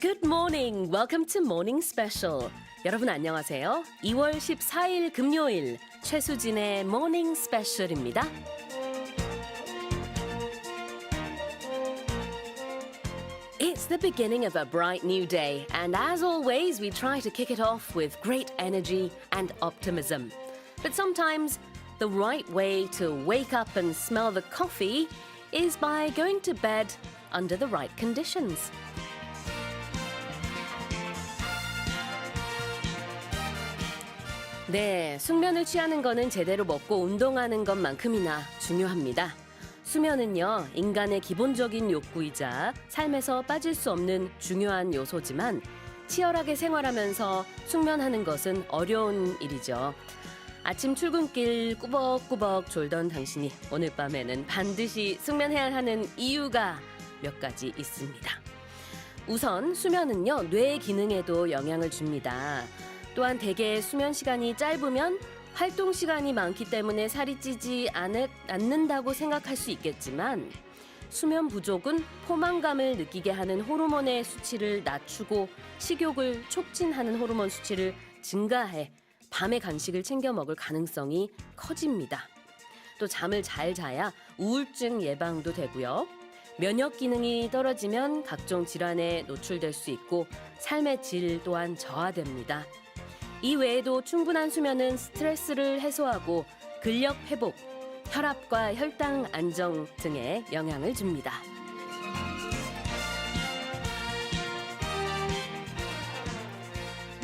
Good morning. Welcome to Morning Special. 여러분 안녕하세요. 2월 14일 금요일 최수진의 Morning Special입니다. It's the beginning of a bright new day, and as always, we try to kick it off with great energy and optimism. But sometimes, the right way to wake up and smell the coffee is by going to bed under the right conditions. 네, 숙면을 취하는 거는 제대로 먹고 운동하는 것만큼이나 중요합니다. 수면은요, 인간의 기본적인 욕구이자 삶에서 빠질 수 없는 중요한 요소지만 치열하게 생활하면서 숙면하는 것은 어려운 일이죠. 아침 출근길 꾸벅꾸벅 졸던 당신이 오늘 밤에는 반드시 숙면해야 하는 이유가 몇 가지 있습니다. 우선 수면은요, 뇌 기능에도 영향을 줍니다. 또한 대개 수면 시간이 짧으면 활동 시간이 많기 때문에 살이 찌지 않는다고 생각할 수 있겠지만 수면 부족은 포만감을 느끼게 하는 호르몬의 수치를 낮추고 식욕을 촉진하는 호르몬 수치를 증가해 밤에 간식을 챙겨 먹을 가능성이 커집니다. 또 잠을 잘 자야 우울증 예방도 되고요. 면역 기능이 떨어지면 각종 질환에 노출될 수 있고 삶의 질 또한 저하됩니다. 이 외에도 충분한 수면은 스트레스를 해소하고 근력 회복, 혈압과 혈당 안정 등에 영향을 줍니다.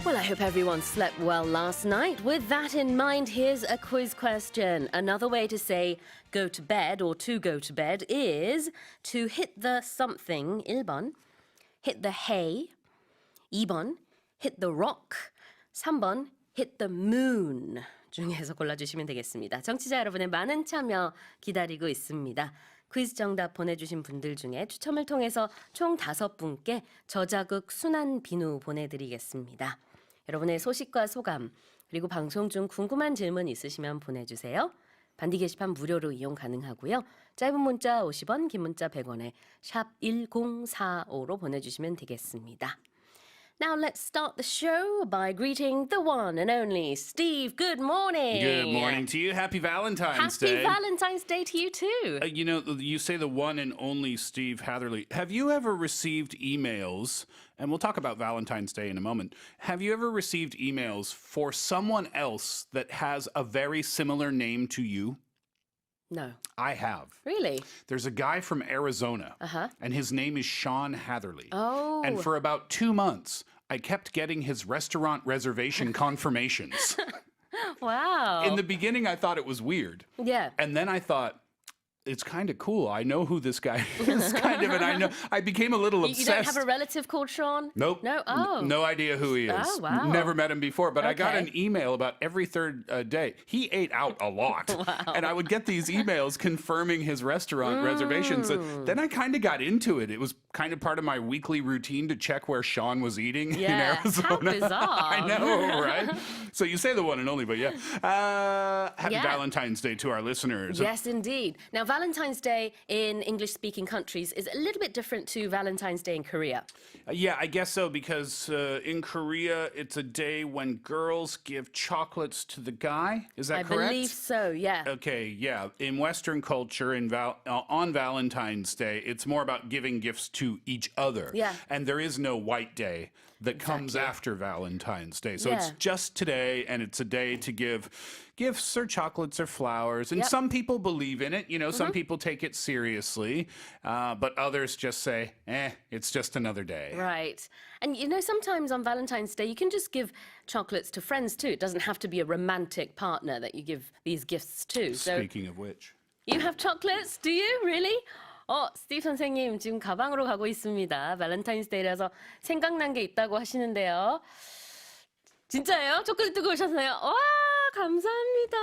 Well, I hope everyone slept well last night. With that in mind, here's a quiz question. Another way to say go to bed or to go to bed is to hit the something, 1번, hit the hay, 2번, hit the rock, 3번, hit the moon 중에서 골라주시면 되겠습니다. 청취자 여러분의 많은 참여 기다리고 있습니다. 퀴즈 정답 보내주신 분들 중에 추첨을 통해서 총 5분께 저자극 순한 비누 보내드리겠습니다. 여러분의 소식과 소감 그리고 방송 중 궁금한 질문 있으시면 보내주세요. 반디 게시판 무료로 이용 가능하고요. 짧은 문자 50원, 긴 문자 100원에 샵 1045로 보내주시면 되겠습니다. Now let's start the show by greeting the one and only Steve. Good morning. Good morning to you. Happy Valentine's Day. Happy Valentine's Day to you too. You say the one and only Steve Hatherley. Have you ever received emails, and we'll talk about Valentine's Day in a moment. Have you ever received emails for someone else that has a very similar name to you? No. I have. Really? There's a guy from Arizona, and his name is Sean Hatherley. Oh. And for about 2 months, I kept getting his restaurant reservation confirmations. Wow. In the beginning, I thought it was weird. Yeah. And then I thought, it's kind of cool. I know who this guy is, kind of, and I became a little obsessed. You don't have a relative called Sean? Nope. No? Oh. No idea who he is. Oh, wow. Never met him before, but I got Okay. an email about every third day. He ate out a lot. Wow. And I would get these emails confirming his restaurant reservations. And then I kind of got into it. It was kind of part of my weekly routine to check where Sean was eating Yeah. in Arizona. How bizarre. I know, right? So you say the one and only, but yeah. Happy Yeah. Valentine's Day to our listeners. Yes, indeed. Now, Valentine's Day in English-speaking countries is a little bit different to Valentine's Day in Korea. Yeah, I guess so, because in Korea, it's a day when girls give chocolates to the guy. Is that correct? I believe so, yeah. Okay, yeah. In Western culture, on Valentine's Day, it's more about giving gifts to each other. Yeah. And there is no white day that comes after Valentine's Day. So it's Yeah. just today, and it's a day to give gifts or chocolates or flowers. And Yep. some people believe in it. Some people take it seriously, but others just say, it's just another day. Right. And sometimes on Valentine's Day, you can just give chocolates to friends too. It doesn't have to be a romantic partner that you give these gifts to. So Speaking of which. you have chocolates? Do you? Really? 스티브 선생님 지금 가방으로 가고 있습니다. 발렌타인스 데이라서 생각난 게 있다고 하시는데요. 진짜예요? 초콜릿 두고 오셨나요? 와, 감사합니다.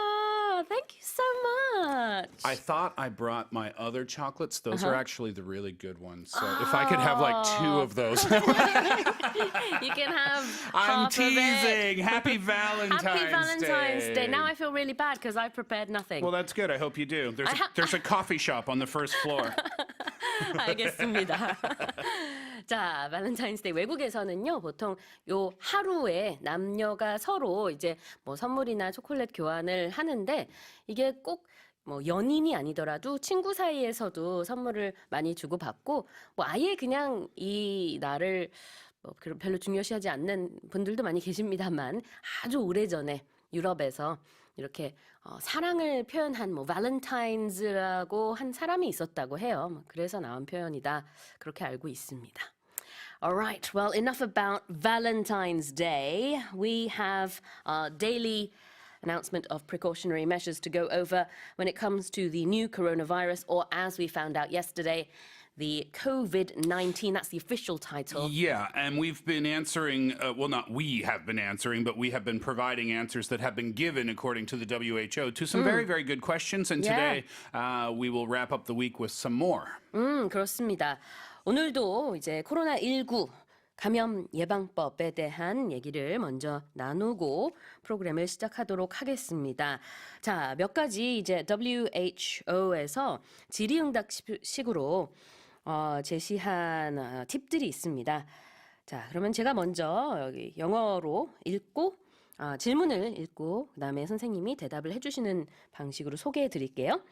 Thank you so much. I thought I brought my other chocolates. Those are actually the really good ones. So if I could have like 2 of those. You can have I'm half of it. teasing. Happy Valentine's Happy Valentine's Day. Now I feel really bad because I've prepared nothing. Well, that's good. I hope you do. There's a coffee shop on the first floor. 알겠습니다. 자, 발렌타인스데이 외국에서는요, 보통 요 하루에 남녀가 서로 이제 뭐 선물이나 초콜릿 교환을 하는데 이게 꼭 뭐 연인이 아니더라도 친구 사이에서도 선물을 많이 주고받고 뭐 아예 그냥 이 날을 뭐 별로 중요시하지 않는 분들도 많이 계십니다만 아주 오래전에 유럽에서 이렇게 사랑을 표현한 뭐 발렌타인즈라고 한 사람이 있었다고 해요. 그래서 나온 표현이다. 그렇게 알고 있습니다. Alright, well, enough about Valentine's Day. We have our daily announcement of precautionary measures to go over when it comes to the new coronavirus, or as we found out yesterday, the COVID-19. That's the official title. Yeah, and we've been answering, well, not we have been answering, but we have been providing answers that have been given according to the WHO to some very, very good questions. And today we will wrap up the week with some more. 그렇습니다. 오늘도 이제 코로나19 감염 예방법에 대한 얘기를 먼저 나누고 프로그램을 시작하도록 하겠습니다. 자, 몇 가지 이제 WHO에서 질의응답식으로 제시한 팁들이 있습니다. 자, 그러면 제가 먼저 여기 영어로 읽고 질문을 읽고 그다음에 선생님이 대답을 해주시는 방식으로 소개해 드릴게요.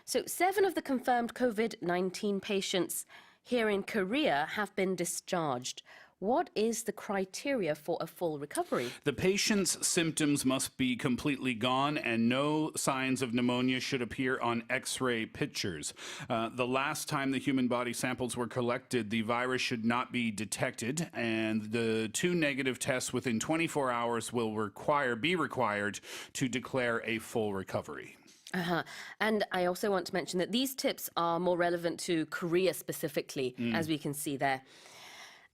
So, 7 of the confirmed COVID-19 patients here in Korea have been discharged. What is the criteria for a full recovery? The patient's symptoms must be completely gone and no signs of pneumonia should appear on X-ray pictures. The last time the human body samples were collected, the virus should not be detected, and the 2 negative tests within 24 hours will be required to declare a full recovery. And I also want to mention that these tips are more relevant to Korea specifically, as we can see there.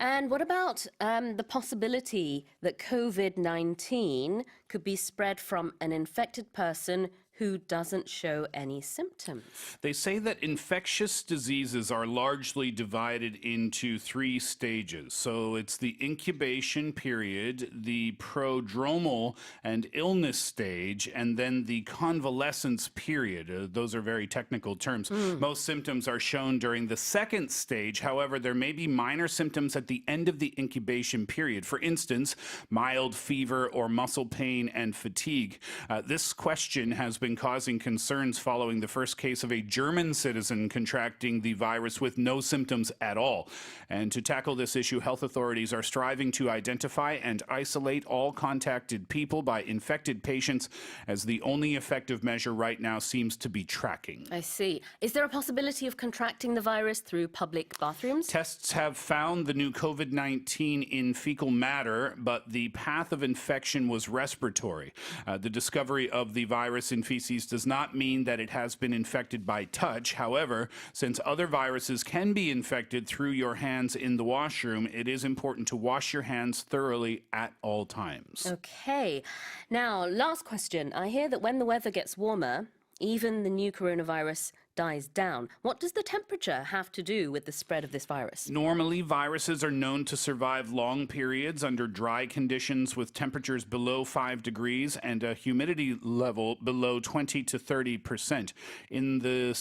And what about the possibility that COVID-19 could be spread from an infected person who doesn't show any symptoms? They say that infectious diseases are largely divided into 3 stages. So it's the incubation period, the prodromal and illness stage, and then the convalescence period. Those are very technical terms. Most symptoms are shown during the second stage. However, there may be minor symptoms at the end of the incubation period. For instance, mild fever or muscle pain and fatigue. This question has been causing concerns following the first case of a German citizen contracting the virus with no symptoms at all. And to tackle this issue, health authorities are striving to identify and isolate all contacted people by infected patients, as the only effective measure right now seems to be tracking. I see. Is there a possibility of contracting the virus through public bathrooms? Tests have found the new COVID-19 in fecal matter, but the path of infection was respiratory. The discovery of the virus in feces does not mean that it has been infected by touch. However, since other viruses can be infected through your hands in the washroom, it is important to wash your hands thoroughly at all times. Okay. Now, last question. I hear that when the weather gets warmer, even the new coronavirus dies down. What does the temperature have to do with the spread of this virus? Normally, viruses are known to survive long periods under dry conditions with temperatures below 5 degrees and a humidity level below 20 to 30%. In the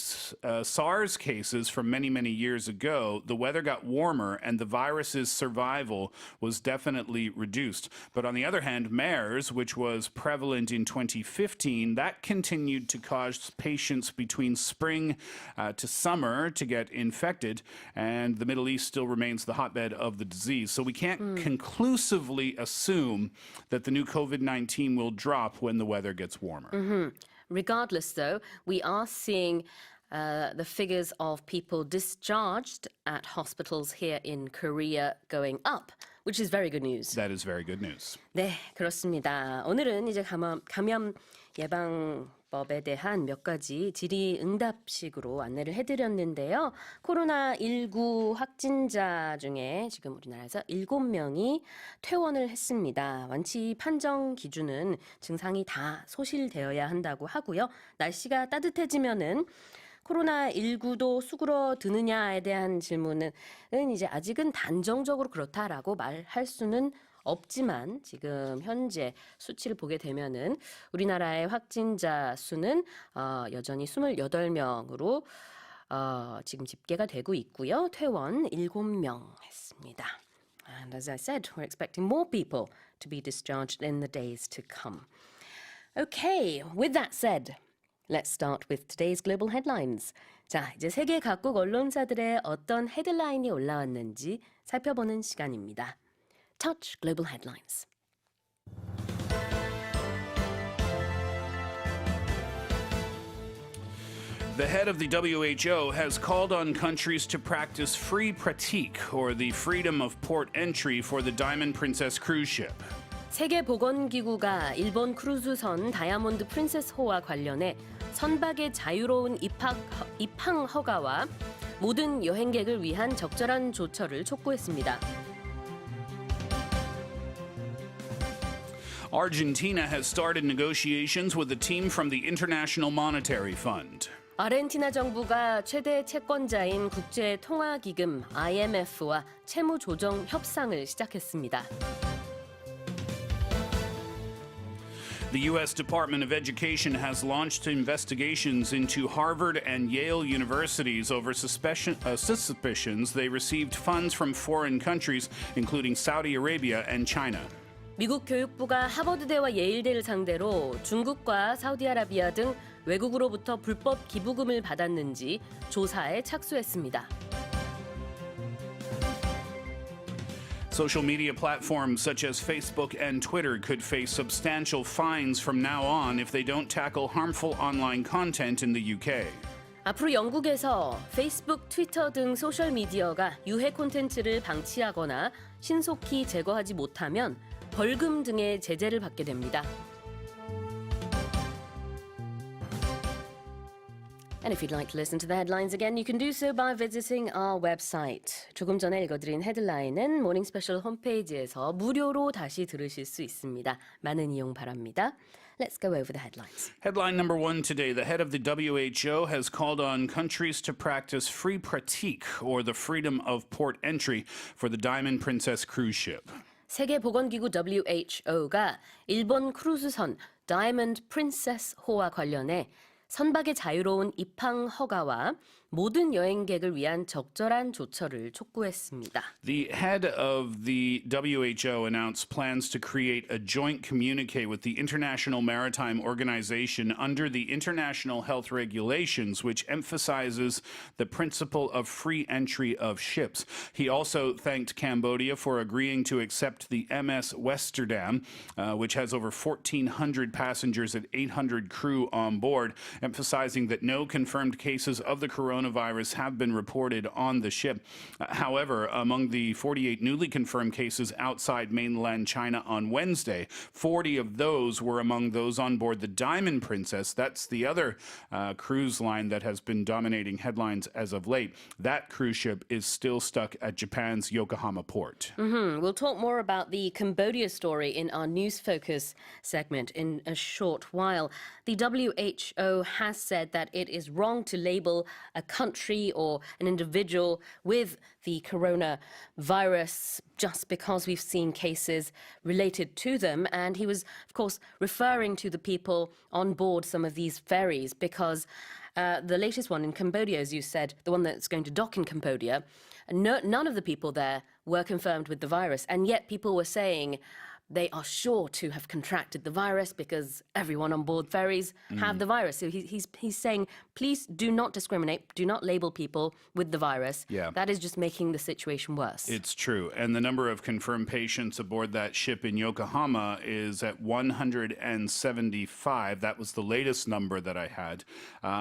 SARS cases from many, many years ago, the weather got warmer and the virus's survival was definitely reduced. But on the other hand, MERS, which was prevalent in 2015, that continued to cause patients between spring to summer to get infected, and the Middle East still remains the hotbed of the disease. So we can't conclusively assume that the new COVID-19 will drop when the weather gets warmer. Regardless, though, we are seeing the figures of people discharged at hospitals here in Korea going up, which is very good news. That is very good news. 네, 그렇습니다. 오늘은 이제 감염 예방법에 대한 몇 가지 질의응답식으로 안내를 해드렸는데요. 코로나19 확진자 중에 지금 우리나라에서 7명이 퇴원을 했습니다. 완치 판정 기준은 증상이 다 소실되어야 한다고 하고요. 날씨가 따뜻해지면은 코로나19도 수그러드느냐에 대한 질문은 이제 아직은 단정적으로 그렇다라고 말할 수는 없지만 지금 현재 수치를 보게 되면은 우리나라의 확진자 수는 여전히 28명으로 지금 집계가 되고 있고요. 퇴원 7명 했습니다. And as I said, we're expecting more people to be discharged in the days to come. Okay, with that said, let's start with today's global headlines. 자, 이제 세계 각국 언론사들의 어떤 헤드라인이 올라왔는지 살펴보는 시간입니다. Touch Global Headlines. The head of the WHO has called on countries to practice free pratique, or the freedom of port entry for the Diamond Princess cruise ship. 세계보건기구가 일본 크루즈선 다이아몬드 프린세스호와 관련해 선박의 자유로운 입항 허가와 모든 여행객을 위한 적절한 조처를 촉구했습니다. Argentina has started negotiations with a team from the International Monetary Fund. 아르헨티나 정부가 최대 채권자인 국제통화기금 IMF와 채무 조정 협상을 시작했습니다. The U.S. Department of Education has launched investigations into Harvard and Yale universities over suspicions they received funds from foreign countries, including Saudi Arabia and China. 미국 교육부가 하버드대와 예일대를 상대로 중국과 사우디아라비아 등 외국으로부터 불법 기부금을 받았는지 조사에 착수했습니다. Social media platforms such as Facebook and Twitter could face substantial fines from now on if they don't tackle harmful online content in the UK. 앞으로 영국에서 페이스북, 트위터 등 소셜미디어가 유해 콘텐츠를 방치하거나 신속히 제거하지 못하면 벌금 등의 제재를 받게 됩니다. And if you'd like to listen to the headlines again, you can do so by visiting our website. 조금 전에 읽어드린 헤드라인은 모닝스페셜 홈페이지에서 무료로 다시 들으실 수 있습니다. 많은 이용 바랍니다. Let's go over the headlines. Headline number one today. The head of the WHO has called on countries to practice free pratique, or the freedom of port entry, for the Diamond Princess cruise ship. 세계보건기구 WHO가 일본 크루즈선 다이아몬드 프린세스호와 관련해 선박의 자유로운 입항 허가와 모든 여행객을 위한 적절한 조처를 촉구했습니다. The head of the WHO announced plans to create a joint communique with the International Maritime Organization under the International Health Regulations, which emphasizes the principle of free entry of ships. He also thanked Cambodia for agreeing to accept the MS Westerdam, which has over 1,400 passengers and 800 crew on board, emphasizing that no confirmed cases of the coronavirus have been reported on the ship. However, among the 48 newly confirmed cases outside mainland China on Wednesday, 40 of those were among those on board the Diamond Princess. That's the other cruise line that has been dominating headlines as of late. That cruise ship is still stuck at Japan's Yokohama port. We'll talk more about the Cambodia story in our News Focus segment in a short while. The WHO has said that it is wrong to label a country or an individual with the coronavirus just because we've seen cases related to them. And he was, of course, referring to the people on board some of these ferries because the latest one in Cambodia, as you said, the one that's going to dock in Cambodia, none of the people there were confirmed with the virus. And yet people were saying they are sure to have contracted the virus because everyone on board ferries have the virus. So he's saying, please do not discriminate, do not label people with the virus. Yeah. That is just making the situation worse. It's true. And the number of confirmed patients aboard that ship in Yokohama is at 175. That was the latest number that I had.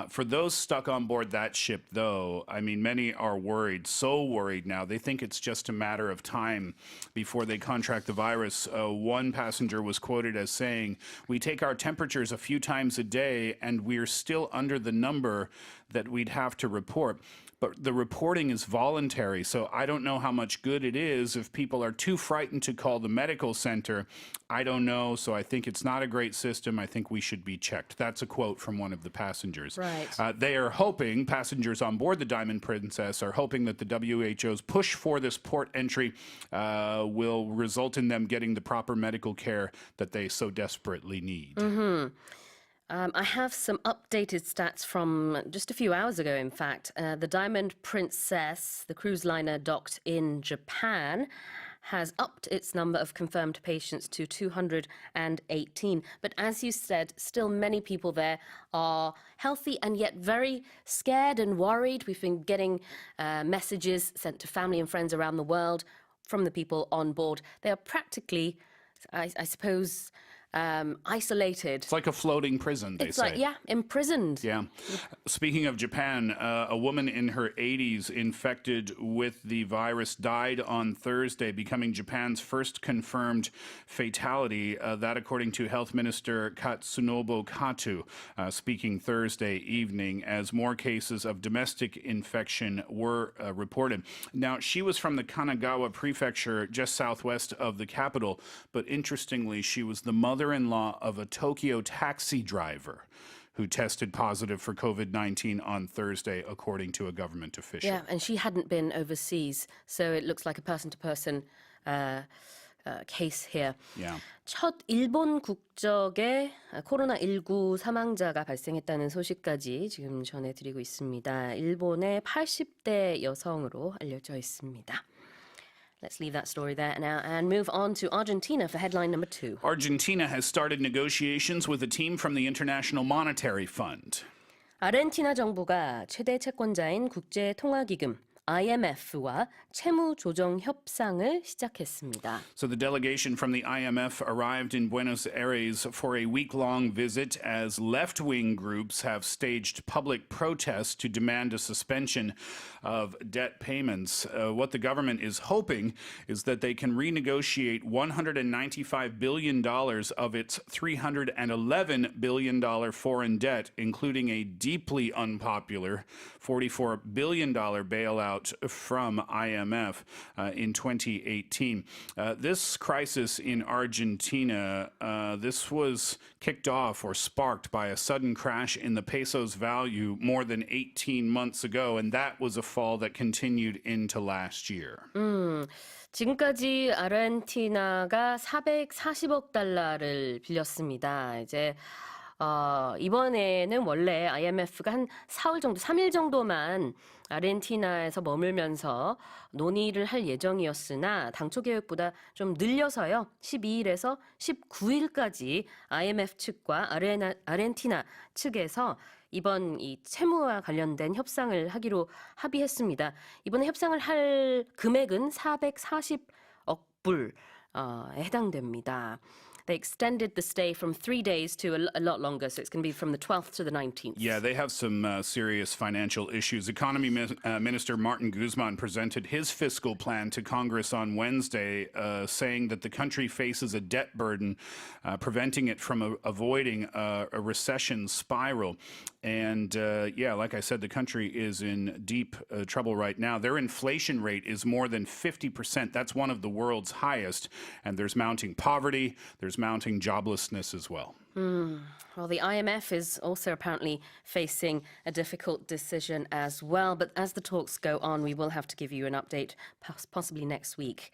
For those stuck on board that ship, though, I mean, many are worried, so worried now. They think it's just a matter of time before they contract the virus. One passenger was quoted as saying, "We take our temperatures a few times a day, and we're still under the number that we'd have to report." But the reporting is voluntary, so I don't know how much good it is if people are too frightened to call the medical center. I don't know, so I think it's not a great system. I think we should be checked. That's a quote from one of the passengers. Right. They are hoping, passengers on board the Diamond Princess are hoping that the WHO's push for this port entry will result in them getting the proper medical care that they so desperately need. I have some updated stats from just a few hours ago, in fact. The Diamond Princess, the cruise liner docked in Japan, has upped its number of confirmed patients to 218. But as you said, still many people there are healthy and yet very scared and worried. We've been getting messages sent to family and friends around the world from the people on board. They are practically, I suppose, isolated. It's like a floating prison, they It's say. like, yeah, imprisoned. Yeah. Speaking of Japan, a woman in her 80s infected with the virus died on Thursday, becoming Japan's first confirmed fatality. That, according to Health Minister Katsunobu Kato, speaking Thursday evening, as more cases of domestic infection were reported. Now, she was from the Kanagawa prefecture, just southwest of the capital, but interestingly, she was the mother-in-law of a Tokyo taxi driver who tested positive for COVID-19 on Thursday, according to a government official. Yeah, and she hadn't been overseas, so it looks like a person-to-person case here. Yeah. 첫 일본 국적의 코로나19 사망자가 발생했다는 소식까지 지금 전해드리고 있습니다. 일본의 80대 여성으로 알려져 있습니다. Let's leave that story there now and move on to Argentina for headline number 2. Argentina has started negotiations with a team from the International Monetary Fund. 아르헨티나 정부가 최대 채권자인 국제통화기금 IMF와 채무 조정 협상을 시작했습니다. So the delegation from the IMF arrived in Buenos Aires for a week-long visit as left-wing groups have staged public protests to demand a suspension of debt payments. What the government is hoping is that they can renegotiate $195 billion of its $311 billion foreign debt, including a deeply unpopular $44 billion bailout from IMF in 2018. This crisis in Argentina, this was kicked off or sparked by a sudden crash in the peso's value more than 18 months ago, and that was a fall that continued into last year. 지금까지 아르헨티나가 440억 달러를 빌렸습니다. 이제 이번에는 원래 IMF가 한 4월 정도, 3일 정도만 아르헨티나에서 머물면서 논의를 할 예정이었으나 당초 계획보다 좀 늘려서요. 12일에서 19일까지 IMF 측과 아르헨티나 측에서 이번 이 채무와 관련된 협상을 하기로 합의했습니다. 이번에 협상을 할 금액은 440억 불에 해당됩니다. They extended the stay from 3 days to a lot longer, so it's going to be from the 12th to the 19th. Yeah, they have some serious financial issues. Economy Minister Martin Guzman presented his fiscal plan to Congress on Wednesday, saying that the country faces a debt burden, preventing it from avoiding a recession spiral. And yeah, like I said, the country is in deep trouble right now. Their inflation rate is more than 50%. That's one of the world's highest. And there's mounting poverty. There's mounting joblessness as well. Well, the IMF is also apparently facing a difficult decision as well. But as the talks go on, we will have to give you an update, possibly next week.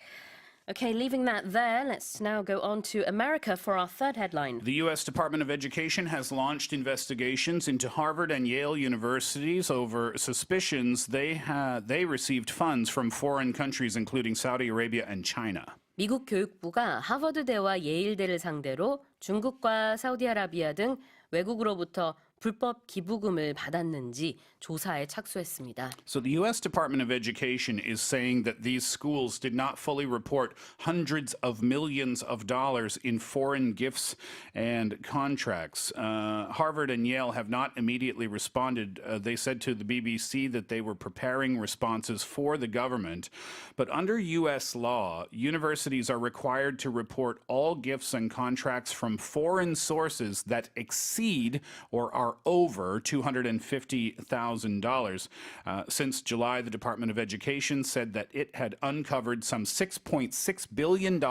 Okay, leaving that there, let's now go on to America for our third headline. The U.S. Department of Education has launched investigations into Harvard and Yale universities over suspicions they received funds from foreign countries, including Saudi Arabia and China. 미국 교육부가 하버드대와 예일대를 상대로 중국과 사우디아라비아 등 외국으로부터 불법 기부금을 받았는지 조사에 착수했습니다. So the U.S. Department of Education is saying that these schools did not fully report hundreds of millions of dollars in foreign gifts and contracts. Harvard and Yale have not immediately responded. They said to the BBC that they were preparing responses for the government. But under U.S. law, universities are required to report all gifts and contracts from foreign sources that exceed or are over $250,000. Since July, the Department of Education said that it had uncovered some $6.6 billion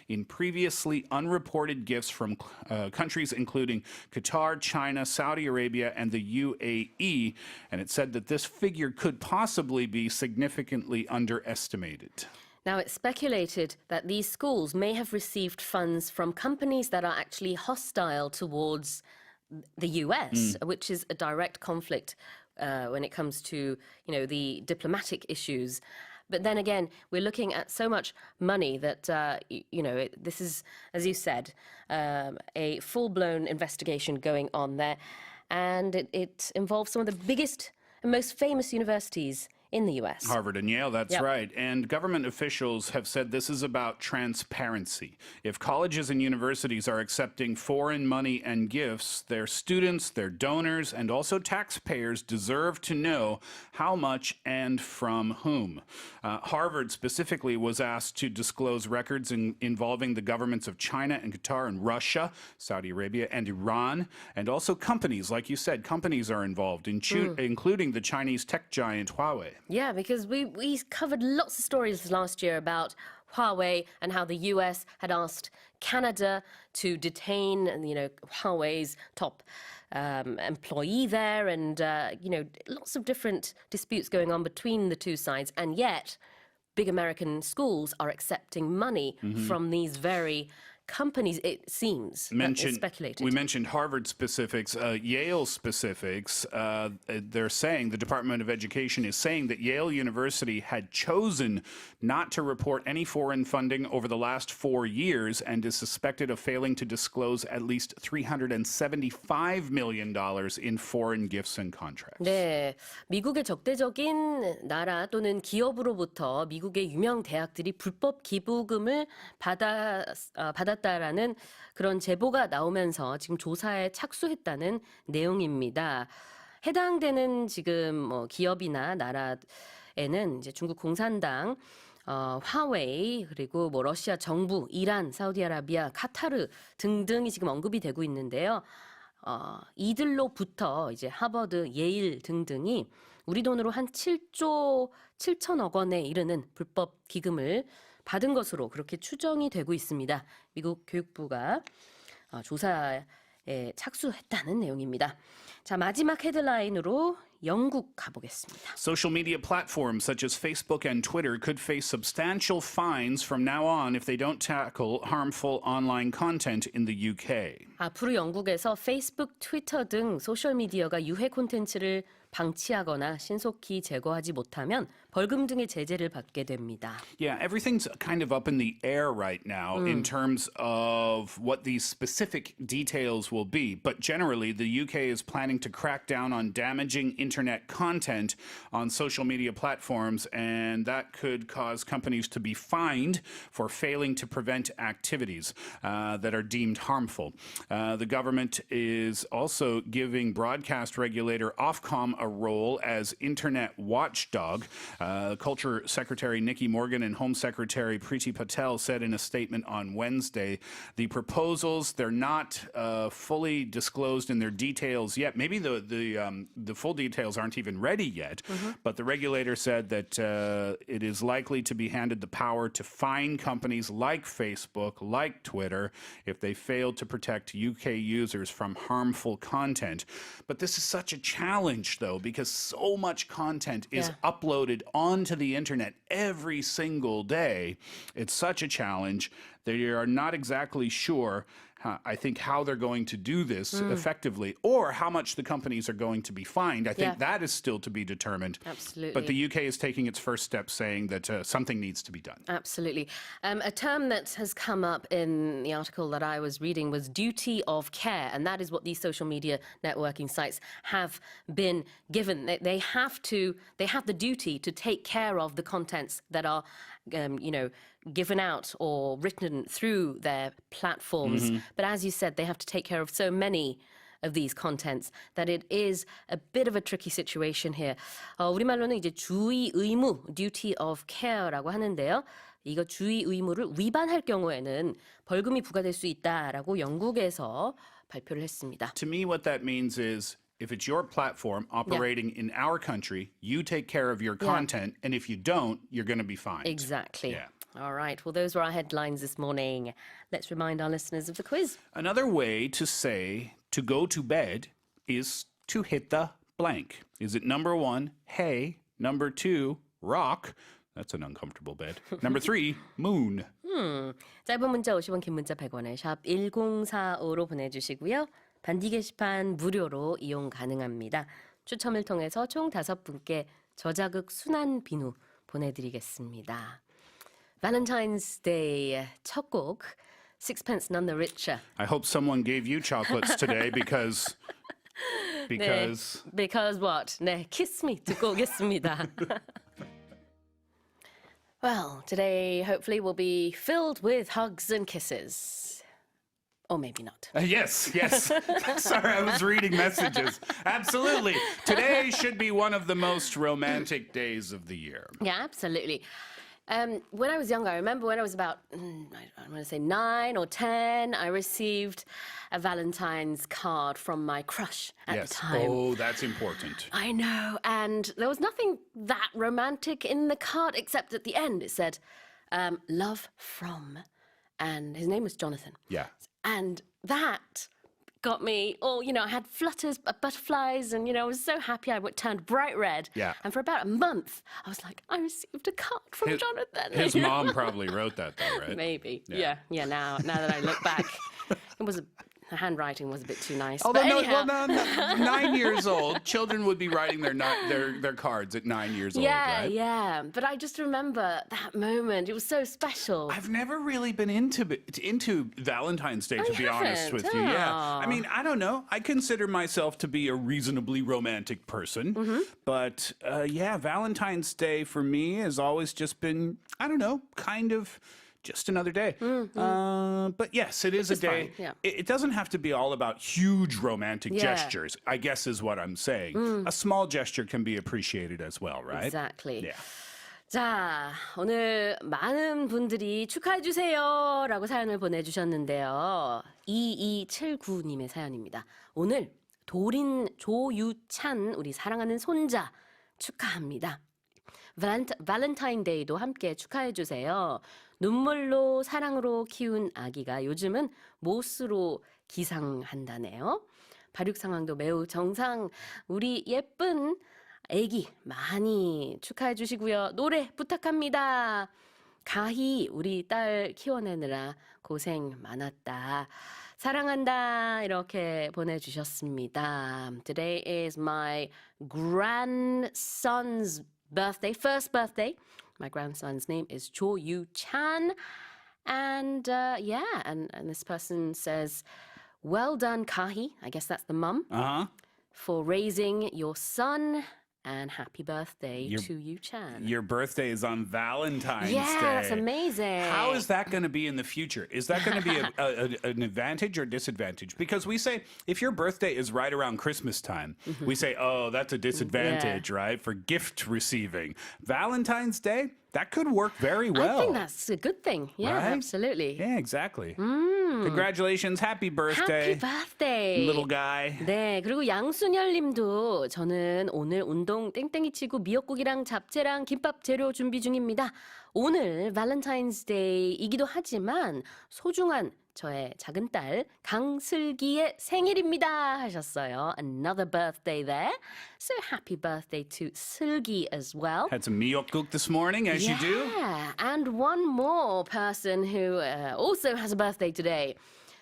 in previously unreported gifts from countries including Qatar, China, Saudi Arabia, and the UAE. And it said that this figure could possibly be significantly underestimated. Now, it's speculated that these schools may have received funds from companies that are actually hostile towards the US, which is a direct conflict when it comes to, the diplomatic issues. But then again, we're looking at so much money that, this is, as you said, a full-blown investigation going on there. And it involves some of the biggest and most famous universities in the US. Harvard and Yale, that's Yep. right. And government officials have said this is about transparency. If colleges and universities are accepting foreign money and gifts, their students, their donors, and also taxpayers deserve to know how much and from whom. Harvard specifically was asked to disclose records involving the governments of China and Qatar and Russia, Saudi Arabia, and Iran, and also companies. Like you said, companies are involved, including the Chinese tech giant Huawei. Yeah, because we covered lots of stories last year about Huawei and how the US had asked Canada to detain, Huawei's top employee there, and lots of different disputes going on between the two sides, and yet big American schools are accepting money from these very companies, it seems. It's speculated. We mentioned Harvard specifics, Yale specifics. They're saying, the Department of Education is saying that Yale University had chosen not to report any foreign funding over the last 4 years and is suspected of failing to disclose at least $375 million in foreign gifts and contracts. 네, 미국의 적대적인 나라 또는 기업으로부터 미국의 유명 대학들이 불법 기부금을 받았다라는 그런 제보가 나오면서 지금 조사에 착수했다는 내용입니다. 해당되는 지금 기업이나 나라에는 이제 중국 공산당, 화웨이, 그리고 러시아 정부, 이란, 사우디아라비아, 카타르 등등이 지금 언급이 되고 있는데요. 이들로부터 이제 하버드, 예일 등등이 우리 돈으로 한 7조 7천억 원에 이르는 불법 기금을 받은 것으로 그렇게 추정이 되고 있습니다. 미국 교육부가 조사에 착수했다는 내용입니다. 자, 마지막 헤드라인으로 영국 가보겠습니다. Social media platforms such as Facebook and Twitter could face substantial fines from now on if they don't tackle harmful online content in the UK. 앞으로 영국에서 페이스북, 트위터 등 소셜미디어가 유해 콘텐츠를 방치하거나 신속히 제거하지 못하면 벌금 등의 제재를 받게 됩니다. Yeah, everything's kind of up in the air right now in terms of what these specific details will be. But generally, the UK is planning to crack down on damaging internet content on social media platforms, and that could cause companies to be fined for failing to prevent activities that are deemed harmful. The government is also giving broadcast regulator Ofcom a role as internet watchdog. Culture Secretary Nikki Morgan and Home Secretary Priti Patel said in a statement on Wednesday, the proposals, they're not fully disclosed in their details yet. Maybe the full details aren't even ready yet, but the regulator said that it is likely to be handed the power to fine companies like Facebook, like Twitter, if they fail to protect UK users from harmful content. But this is such a challenge, though, because so much content is uploaded onto the internet every single day. It's such a challenge. They are not exactly sure, I think, how they're going to do this effectively or how much the companies are going to be fined. I think that is still to be determined. Absolutely. But the UK is taking its first step saying that something needs to be done. Absolutely. A term that has come up in the article that I was reading was duty of care, and that is what these social media networking sites have been given. They have the duty to take care of the contents that are given out or written through their platforms. But as you said, they have to take care of so many of these contents that it is a bit of a tricky situation here. 우리말로는 이제 주의 의무, duty of care라고 하는데요. 이거 주의 의무를 위반할 경우에는 벌금이 부과될 수 있다라고 영국에서 발표를 했습니다. To me, what that means is if it's your platform operating in our country, you take care of your content, and if you don't, you're going to be fined. Exactly. Yeah. All right. Well, those were our headlines this morning. Let's remind our listeners of the quiz. Another way to say to go to bed is to hit the blank. Is it number 1, hay, number 2, rock? That's an uncomfortable bed. Number 3, moon. 짧은 문자 50원, 긴 문자 100원에 샵 1045로 보내주시고요. 반디 게시판 무료로 이용 가능합니다. 추첨을 통해서 총 5분께 저자극 순한 비누 보내드리겠습니다. Valentine's Day 첫 곡 Sixpence None the Richer. I hope someone gave you chocolates today because Because what? 네, Kiss Me 듣고 오겠습니다. Well, today hopefully will be filled with hugs and kisses. Or maybe not. Yes. Sorry, I was reading messages. Absolutely. Today should be one of the most romantic days of the year. Yeah, absolutely. When I was younger, I remember when I was about, I'm going to say 9 or 10, I received a Valentine's card from my crush at the time. Oh, that's important. I know, and there was nothing that romantic in the card except at the end it said, love from, and his name was Jonathan. Yeah. And that got me all, I had flutters, butterflies, and, I was so happy. I turned bright red. Yeah. And for about a month, I was like, I received a card from Jonathan. His mom probably wrote that, though, right? Maybe. Yeah. Now that I look back, the handwriting was a bit too nice. Although, but anyhow. 9 years old, children would be writing their cards at 9 years old, right? Yeah. But I just remember that moment. It was so special. I've never really been into Valentine's Day, to be honest with you. Yeah. I mean, I don't know. I consider myself to be a reasonably romantic person. But Valentine's Day for me has always just been, I don't know, kind of just another day. But yes, it is a day. Fine, yeah. It doesn't have to be all about huge romantic Yeah. gestures, I guess is what I'm saying. A small gesture can be appreciated as well, right? Exactly. Yeah. 자, 오늘 많은 분들이 축하해주세요 라고 사연을 보내주셨는데요. 2279님의 사연입니다. 오늘 도린 조유찬 우리 사랑하는 손자 축하합니다. 발렌타인데이도 함께 축하해주세요. 눈물로 사랑으로 키운 아기가 요즘은 못으로 기상한다네요. 발육 상황도 매우 정상. 우리 예쁜 아기 많이 축하해 주시고요. 노래 부탁합니다. 가희 우리 딸 키워내느라 고생 많았다. 사랑한다 이렇게 보내주셨습니다. Today is my grandson's birthday, first birthday. My grandson's name is Cho Yu Chan. And and this person says, well done, Kahi. I guess that's the mum. For raising your son. And happy birthday to Yu Chan. Your birthday is on Valentine's Day. Yeah, that's amazing. How is that going to be in the future? Is that going to be an advantage or disadvantage? Because we say if your birthday is right around Christmas time, we say, oh, that's a disadvantage, right? For gift receiving. Valentine's Day, that could work very well. I think that's a good thing. Yeah, Right? absolutely. Yeah, exactly. Congratulations. Happy birthday. Happy birthday. Little guy. 네, 그리고 양순열 님도 저는 오늘 운동 땡땡이 치고 미역국이랑 잡채랑 김밥 재료 준비 중입니다. 오늘 발렌타인스 데이이기도 하지만 소중한 저의 작은 딸 강슬기의 생일입니다 하셨어요. Another birthday there. So happy birthday to 슬기 as well. Had some miyeokguk this morning, as you do. Yeah, and one more person who also has a birthday today.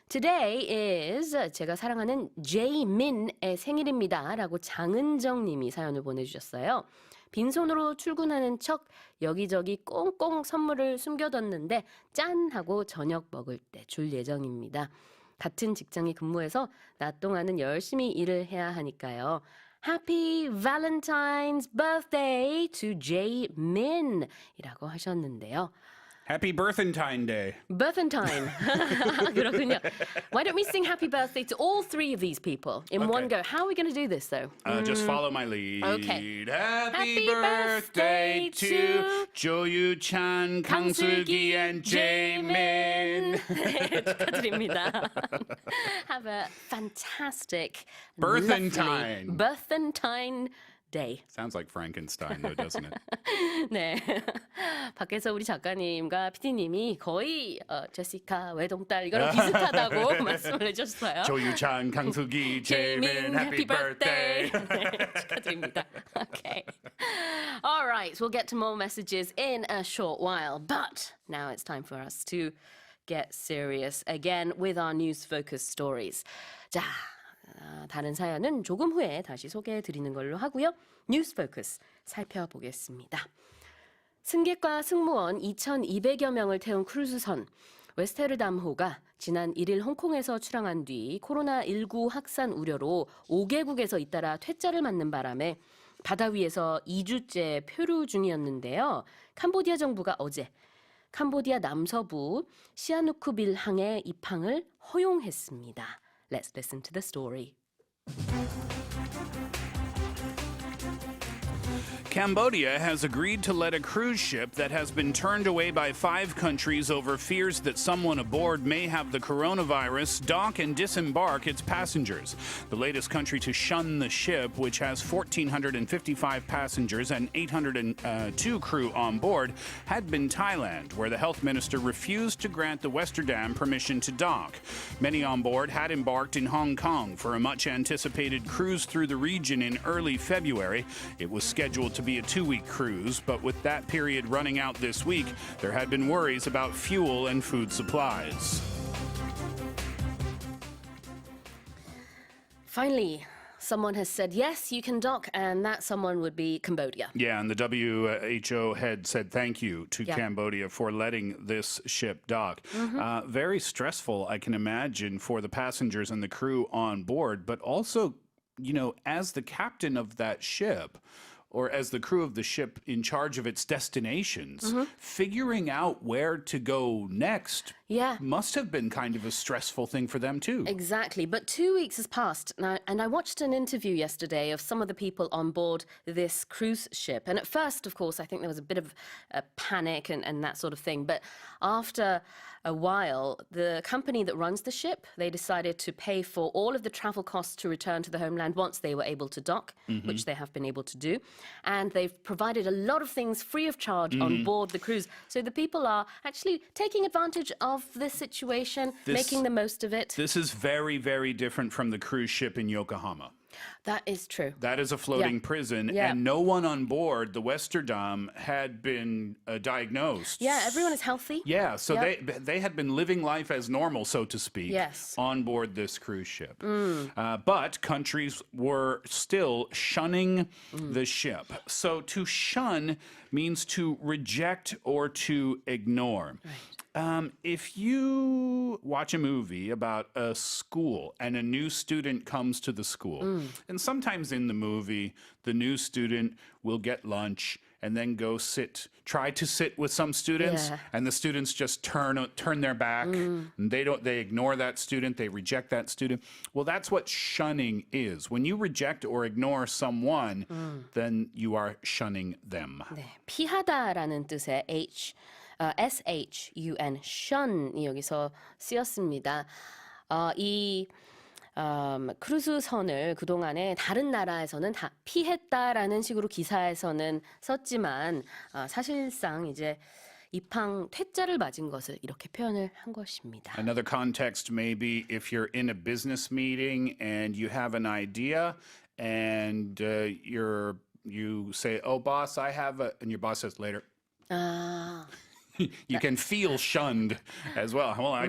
Today is 제가 사랑하는 제이민의 생일입니다 라고 장은정 님이 사연을 보내주셨어요. 빈손으로 출근하는 척 여기저기 꽁꽁 선물을 숨겨뒀는데 짠 하고 저녁 먹을 때 줄 예정입니다. 같은 직장에 근무해서 낮 동안은 열심히 일을 해야 하니까요. Happy Valentine's birthday to J-Min 이라고 하셨는데요. Happy Birthentine Day. Birthentine. 그렇군요. Why don't we sing happy birthday to all three of these people in one go? How are we going to do this, though? Just follow my lead. Okay. Happy birthday to 조유찬, 강슬기, and Jaemin. 축하드립니다. Have a fantastic Birthentine. lovely Birthentine day. Sounds like Frankenstein, though, doesn't it? 네. 밖에서 우리 작가님과 PD님이 거의 제시카 외동딸 이거랑 비슷하다고 말씀을 해주셨어요. 조유찬, 강슬기, Jaemin, happy birthday. 네, 축하드립니다. Okay. All right, we'll get to more messages in a short while, but now it's time for us to get serious again with our news-focused stories. 자, 다른 사연은 조금 후에 다시 소개해 드리는 걸로 하고요. 뉴스 포커스 살펴보겠습니다. 승객과 승무원 2,200여 명을 태운 크루즈선 웨스테르담호가 지난 1일 홍콩에서 출항한 뒤 코로나19 확산 우려로 5개국에서 잇따라 퇴짜를 맞는 바람에 바다 위에서 2주째 표류 중이었는데요. 캄보디아 정부가 어제 캄보디아 남서부 시아누쿠빌 항의 입항을 허용했습니다. Let's listen to the story. Cambodia has agreed to let a cruise ship that has been turned away by 5 countries over fears that someone aboard may have the coronavirus dock and disembark its passengers. The latest country to shun the ship, which has 1,455 passengers and 802 crew on board, had been Thailand, where the health minister refused to grant the Westerdam permission to dock. Many on board had embarked in Hong Kong for a much-anticipated cruise through the region in early February. It was scheduled to be a 2-week cruise, but with that period running out this week, there had been worries about fuel and food supplies. Finally, someone has said, yes, you can dock, and that someone would be Cambodia. Yeah, and the WHO head said thank you to Yeah. Cambodia for letting this ship dock. Very stressful, I can imagine, for the passengers and the crew on board, but also, you know, as the captain of that ship, or as the crew of the ship in charge of its destinations, figuring out where to go next Yeah. must have been kind of a stressful thing for them too. Exactly. But 2 weeks has passed now, and I watched an interview yesterday of some of the people on board this cruise ship. And at first, of course, I think there was a bit of a panic and that sort of thing. But after a while, the company that runs the ship, they decided to pay for all of the travel costs to return to the homeland once they were able to dock, which they have been able to do. And they've provided a lot of things free of charge on board the cruise. So the people are actually taking advantage of this situation, making the most of it. This is very, very different from the cruise ship in Yokohama. That is true. That is a floating prison, Yeah. and no one on board the Westerdam had been diagnosed. Yeah, everyone is healthy. Yeah, so Yep. they had been living life as normal, so to speak, Yes. on board this cruise ship. But countries were still shunning the ship. So to shun means to reject or to ignore. If you watch a movie about a school and a new student comes to the school, and sometimes in the movie, the new student will get lunch and then go try to sit with some students, Yeah. and the students just turn their back. And they ignore that student, they reject that student. Well, that's what shunning is. When you reject or ignore someone, then you are shunning them. 네, 피하다라는 뜻의 shun, shun이 여기서 쓰였습니다. 이 크루즈선을 그동안에 다른 나라에서는 다 피했다라는 식으로 기사에서는 썼지만 사실상 이제 입항 퇴짜를 맞은 것을 이렇게 표현을 한 것입니다. Another context may be if you're in a business meeting and you have an idea and you say, "Oh, boss, I have a," and your boss says later. 아, You can feel shunned as well. Well, I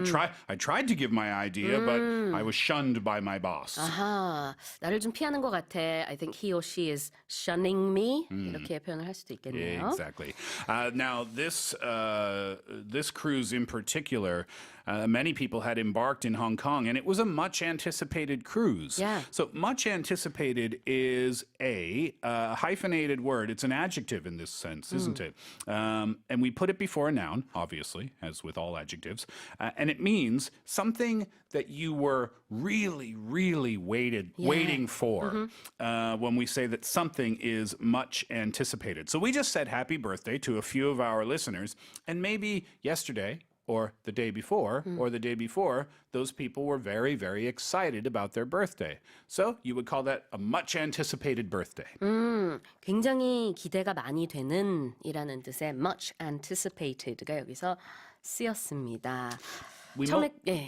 tried to give my idea, but I was shunned by my boss. 아하, 나를 좀 피하는 것 같아. I think he or she is shunning me. 이렇게 표현을 할 수도 있겠네요. Exactly. Now, this cruise in particular, many people had embarked in Hong Kong, and it was a much anticipated cruise. Yeah. So much anticipated is a hyphenated word. It's an adjective in this sense, isn't it? And we put it before a noun, obviously, as with all adjectives. And it means something that you were really, really waiting for when we say that something is much anticipated. So we just said happy birthday to a few of our listeners, and maybe yesterday or the day before, or the day before, those people were very, very excited about their birthday. So you would call that a much anticipated birthday. 굉장히 기대가 많이 되는 이라는 뜻의 much antipated가 여기서 쓰였습니다.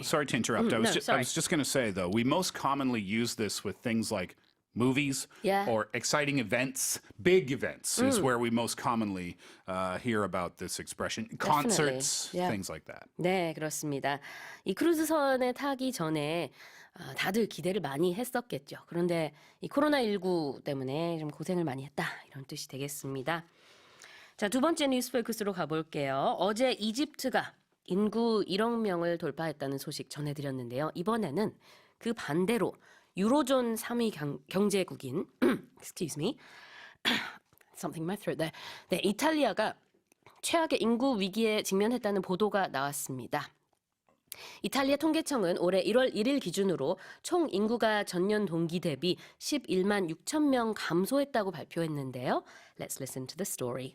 Sorry to interrupt. I sorry. was just going to say, though, we most commonly use this with things like movies Yeah. or exciting events. Big events is where we most commonly hear about this expression. Concerts, Yeah. things like that. 네, 그렇습니다. 이 크루즈선에 타기 전에 다들 기대를 많이 했었겠죠. 그런데 이 코로나19 때문에 좀 고생을 많이 했다. 이런 뜻이 되겠습니다. 자, 두 번째 뉴스 포커스로 가볼게요. 어제 이집트가 인구 1억 명을 돌파했다는 소식 전해드렸는데요. 이번에는 그 반대로 유로존 3위 경제국인 excuse me. something in my throat there. 네, 이탈리아가 최악의 인구 위기에 직면했다는 보도가 나왔습니다. 이탈리아 통계청은 올해 1월 1일 기준으로 총 인구가 전년 동기 대비 11만 6천 명 감소했다고 발표했는데요. Let's listen to the story.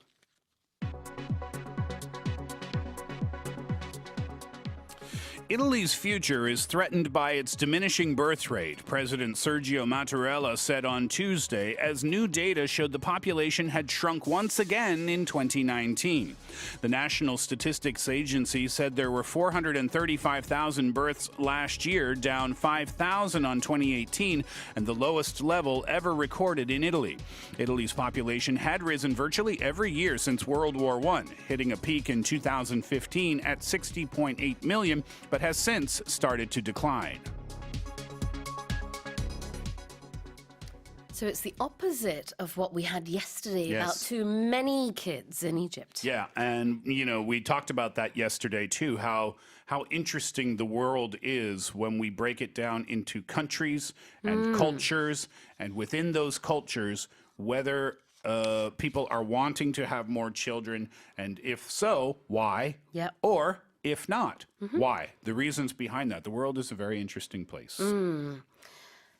Italy's future is threatened by its diminishing birth rate, President Sergio Mattarella said on Tuesday, as new data showed the population had shrunk once again in 2019. The National Statistics Agency said there were 435,000 births last year, down 5,000 on 2018, and the lowest level ever recorded in Italy. Italy's population had risen virtually every year since World War I, hitting a peak in 2015 at 60.8 million, but has since started to decline. So it's the opposite of what we had yesterday Yes. about too many kids in Egypt. Yeah, and we talked about that yesterday too, how interesting the world is when we break it down into countries and cultures, and within those cultures, whether people are wanting to have more children, and if so, why? Yep. Or if not, why? The reasons behind that. The world is a very interesting place.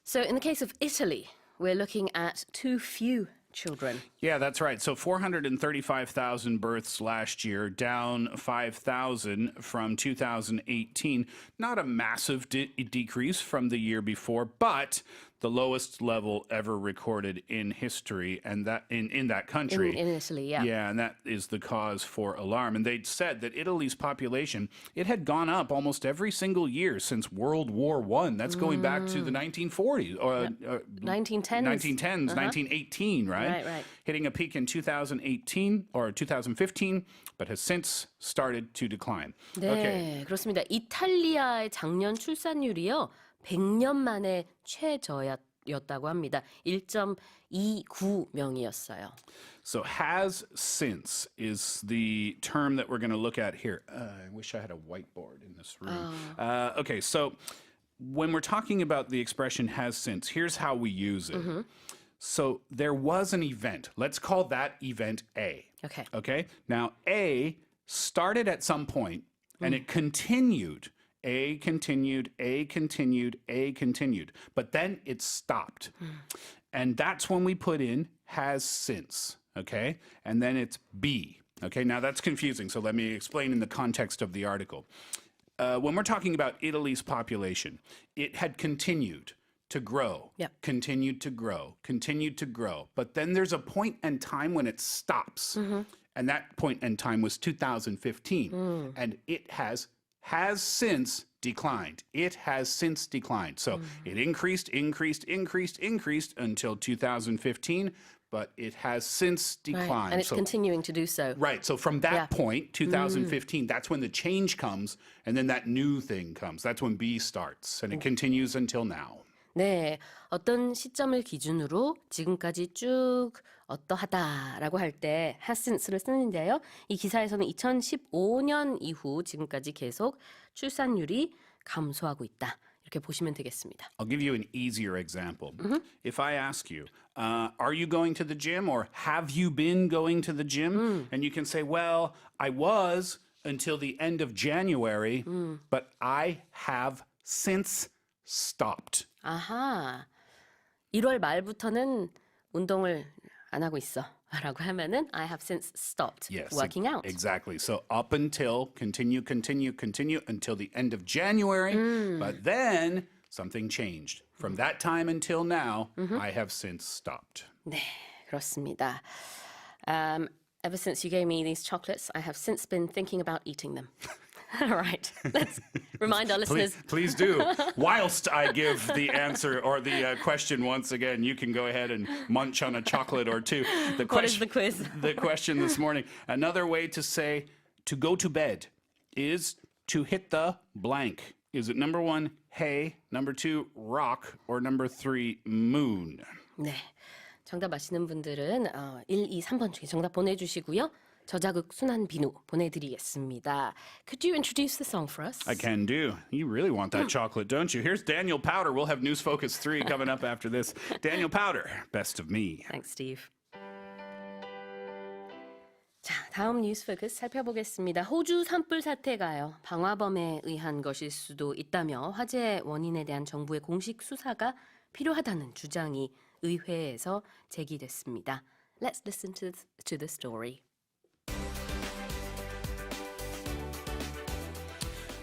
So in the case of Italy, we're looking at too few children. Yeah, that's right. So 435,000 births last year, down 5,000 from 2018. Not a massive decrease from the year before, but the lowest level ever recorded in history, and that in that country. In Italy, yeah. Yeah, and that is the cause for alarm. And they'd said that Italy's population, it had gone up almost every single year since World War I. That's going back to the 1940s or 1910s. 1910s, 1918, right? Right. Hitting a peak in 2018 or 2015, but has since started to decline. 네, Okay. 그렇습니다. 이탈리아의 작년 출산율이요. 100년 만에 최저였다고 합니다. 1.29명이었어요. So has since is the term that we're going to look at here. I wish I had a whiteboard in this room. Okay, so when we're talking about the expression has since, here's how we use it. So there was an event. Let's call that event A. Okay. Okay? Now, A started at some point and it continued. A continued, A continued, A continued. But then it stopped. And that's when we put in has since. Okay? And then it's B. Okay? Now that's confusing. So let me explain in the context of the article. When we're talking about Italy's population, it had continued to grow, Yep. continued to grow, continued to grow. But then there's a point in time when it stops. And that point in time was 2015. And it has since declined. It has since declined. So it increased until 2015, but it has since declined. Right. And it's continuing to do so. Right. So from that point, 2015, that's when the change comes, and then that new thing comes. That's when B starts, and it continues until now. 네, 어떤 시점을 기준으로 지금까지 쭉 어떠하다라고 할 때 has since를 쓰는데요. 이 기사에서는 2015년 이후 지금까지 계속 출산율이 감소하고 있다. 이렇게 보시면 되겠습니다. I'll give you an easier example. If I ask you, are you going to the gym, or have you been going to the gym? And you can say, well, I was until the end of January, but I have since stopped. 아하, 1월 말부터는 운동을 안 하고 있어. 라고 하면은 I have since stopped working out. Exactly. So up until, continue until the end of January. But then something changed. From that time until now, I have since stopped. 네, 그렇습니다. Ever since you gave me these chocolates, I have since been thinking about eating them. All right, let's remind our listeners. Please do. Whilst I give the answer or the question once again, you can go ahead and munch on a chocolate or two. What is the quiz? The question this morning. Another way to say to go to bed is to hit the blank Is it number one, hay, number two, rock, or number three, moon? 네, 정답 아시는 분들은 1, 2, 3번 중에 정답 보내주시고요. 저자극 순한 비누 보내드리겠습니다. Could you introduce the song for us? I can do. You really want that chocolate, don't you? Here's Daniel Powder. We'll have News Focus 3 coming up after this. Daniel Powder, Best of Me. Thanks, Steve. 자, 다음 뉴스 포커스 살펴보겠습니다. 호주 산불 사태가요. 방화범에 의한 것일 수도 있다며 화재 원인에 대한 정부의 공식 수사가 필요하다는 주장이 의회에서 제기됐습니다. Let's listen to the story.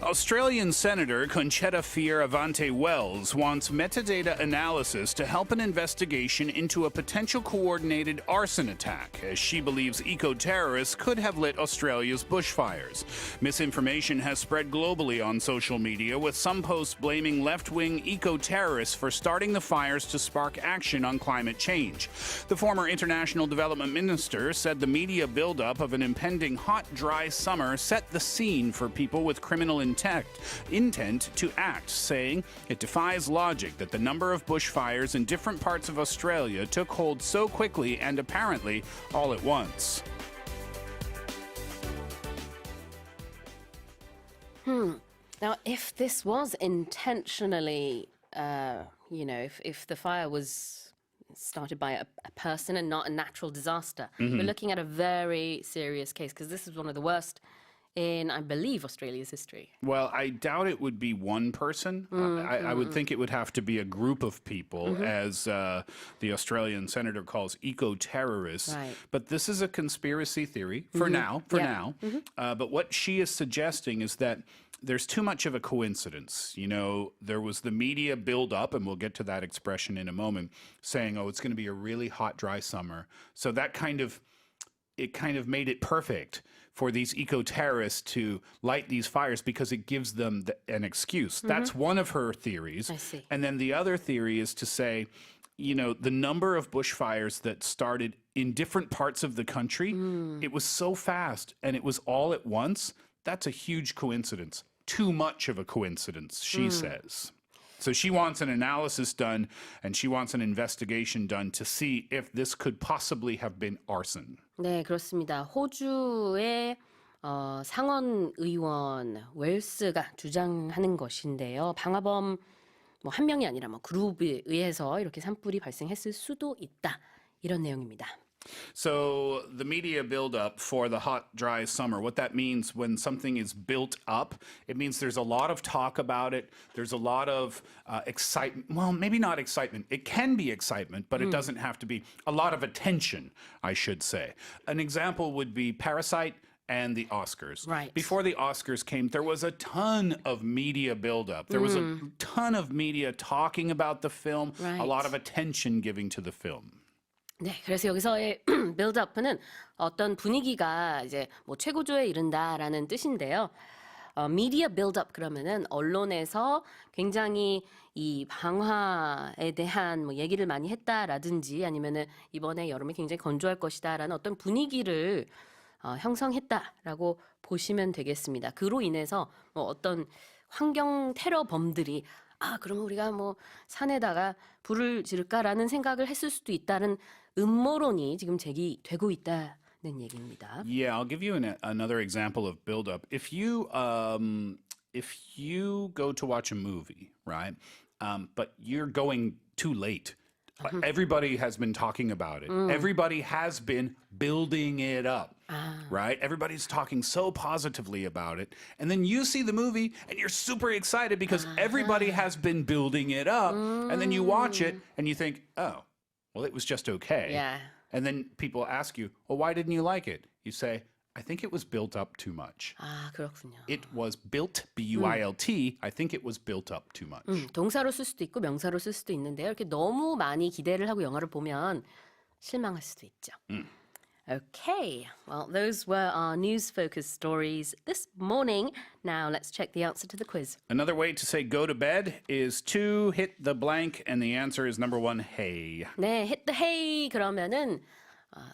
Australian Senator Concetta Fierravante-Wells wants metadata analysis to help an investigation into a potential coordinated arson attack, as she believes eco-terrorists could have lit Australia's bushfires. Misinformation has spread globally on social media, with some posts blaming left-wing eco-terrorists for starting the fires to spark action on climate change. The former International Development Minister said the media buildup of an impending hot, dry summer set the scene for people with criminal intent to act, saying it defies logic that the number of bushfires in different parts of Australia took hold so quickly and apparently all at once. Now, if this was intentionally, if the fire was started by a person and not a natural disaster, we're looking at a very serious case because this is one of the worst in, I believe, Australia's history. Well, I doubt it would be one person. I would think it would have to be a group of people, as the Australian senator calls eco-terrorists. Right. But this is a conspiracy theory for now. But what she is suggesting is that there's too much of a coincidence. You know, there was the media build-up, and we'll get to that expression in a moment, saying, oh, it's going to be a really hot, dry summer. So that kind of made it perfect for these eco-terrorists to light these fires because it gives them an excuse. That's one of her theories. I see. And then the other theory is to say, you know, the number of bushfires that started in different parts of the country, it was so fast and it was all at once. That's a huge coincidence. Too much of a coincidence, she says. So she wants an analysis done and she wants an investigation done to see if this could possibly have been arson. 네, 그렇습니다. 호주의 상원 의원 웰스가 주장하는 것인데요. 방화범 한 명이 아니라 그룹에 의해서 이렇게 산불이 발생했을 수도 있다. 이런 내용입니다. So the media build up for the hot, dry summer, what that means when something is built up, it means there's a lot of talk about it. There's a lot of excitement. Well, maybe not excitement. It can be excitement, but it doesn't have to be. A lot of attention, I should say. An example would be Parasite and the Oscars. Right. Before the Oscars came, there was a ton of media buildup. There was a ton of media talking about the film, Right. a lot of attention giving to the film. 네, 그래서 여기서의 빌드업은 어떤 분위기가 이제 최고조에 이른다라는 뜻인데요. 미디어 빌드업 그러면은 언론에서 굉장히 이 방화에 대한 얘기를 많이 했다라든지 아니면은 이번에 여름에 굉장히 건조할 것이다라는 어떤 분위기를 형성했다라고 보시면 되겠습니다. 그로 인해서 어떤 환경 테러범들이 그러면 우리가 산에다가 불을 지를까라는 생각을 했을 수도 있다는 음모론이 지금 제기되고 있다는 얘기입니다. Yeah, I'll give you another example of buildup. If you go to watch a movie, right, but you're going too late, everybody has been talking about it. Everybody has been building it up, right? Everybody's talking so positively about it. And then you see the movie and you're super excited because everybody has been building it up. And then you watch it and you think, oh, well, it was just okay. Yeah. And then people ask you, well, why didn't you like it? You say, I think it was built up too much. 그렇군요. It was built, B-U-I-L-T. I think it was built up too much. 동사로 쓸 수도 있고 명사로 쓸 수도 있는데요. 이렇게 너무 많이 기대를 하고 영화를 보면 실망할 수도 있죠. Okay, well, those were our news-focused stories this morning. Now let's check the answer to the quiz. Another way to say go to bed is to hit the blank, and the answer is number one, hey. 네, hit the hay 그러면은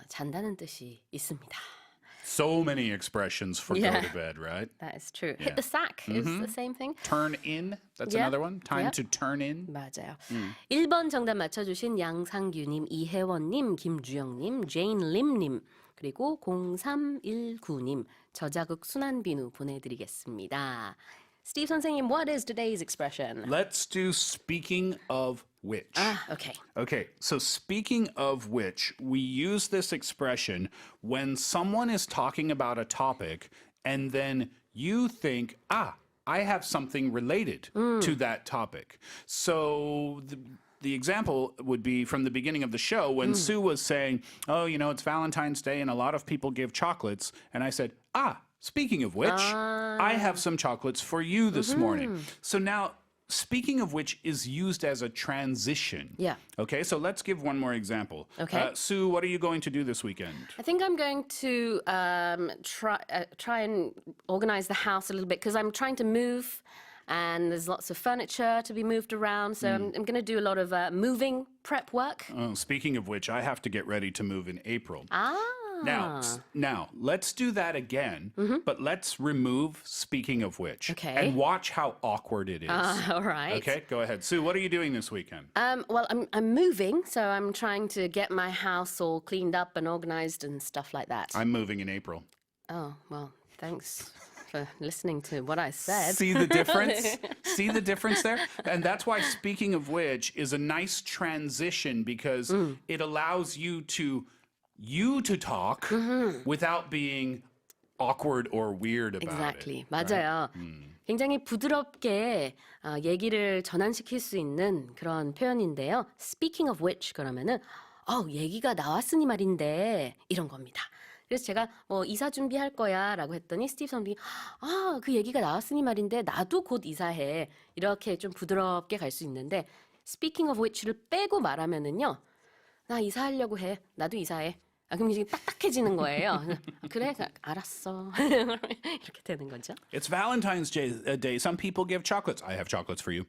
잔다는 뜻이 있습니다. So many expressions for go Yeah. to bed, right? That is true. Hit the sack is the same thing. Turn in, that's Yeah. another one. Time Yep. to turn in. 맞아요. 1번 정답 맞춰주신 양상규님, 이혜원님, 김주영님, 제인림님, 그리고 0319님 저자극 순환비누 보내드리겠습니다. Steve 선생님, what is today's expression? Let's do speaking of which. Okay. Okay, so speaking of which, we use this expression when someone is talking about a topic and then you think, I have something related to that topic. So the example would be from the beginning of the show when Sue was saying, oh, it's Valentine's Day and a lot of people give chocolates. And I said, speaking of which, I have some chocolates for you this morning. So now, speaking of which is used as a transition. Yeah. Okay, so let's give one more example. Okay. Sue, what are you going to do this weekend? I think I'm going to try and organize the house a little bit because I'm trying to move and there's lots of furniture to be moved around. So I'm going to do a lot of moving prep work. Oh, speaking of which, I have to get ready to move in April. Ah. Now, let's do that again, but let's remove speaking of which. Okay. And watch how awkward it is. All right. Okay, go ahead. Sue, what are you doing this weekend? Well, I'm moving, so I'm trying to get my house all cleaned up and organized and stuff like that. I'm moving in April. Oh, well, thanks for listening to what I said. See the difference? See the difference there? And that's why speaking of which is a nice transition because it allows you to talk without being awkward or weird about Exactly. it. 맞아요. 굉장히 부드럽게 얘기를 전환시킬 수 있는 그런 표현인데요. Speaking of which 그러면은 얘기가 나왔으니 말인데 이런 겁니다. 그래서 제가 이사 준비할 거야라고 했더니 스티브 선생님이 그 얘기가 나왔으니 말인데 나도 곧 이사해. 이렇게 좀 부드럽게 갈 수 있는데 speaking of which를 빼고 말하면은요. 나 이사하려고 해. 나도 이사해. 그럼 이제 딱딱해지는 거예요. 그래, 알았어. 이렇게 되는 거죠. It's Valentine's Day. Some people give chocolates. I have chocolates for you.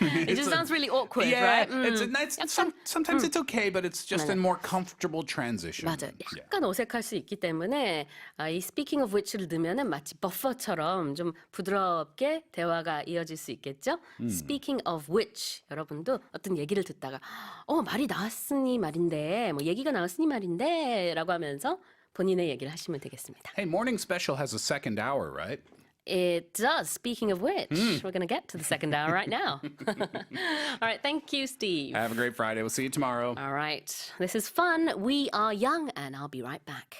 It just sounds really awkward, Yeah, right? it's a nice. Sometimes it's okay, but it's just a more comfortable transition. 맞아요. 약간 어색할 수 있기 때문에 이 speaking of which를 넣으면은 마치 버퍼처럼 좀 부드럽게 대화가 이어질 수 있겠죠. Speaking of which 여러분도 어떤 얘기를 듣다가 말이 나왔으니 말인데 얘기가 나왔으니 말인데라고 하면서 본인의 얘기를 하시면 되겠습니다. Hey, Morning Special has a second hour, right? It does. Speaking of which, we're going to get to the second hour right now. All right. Thank you, Steve. Have a great Friday. We'll see you tomorrow. All right. This is fun. We are young, and I'll be right back.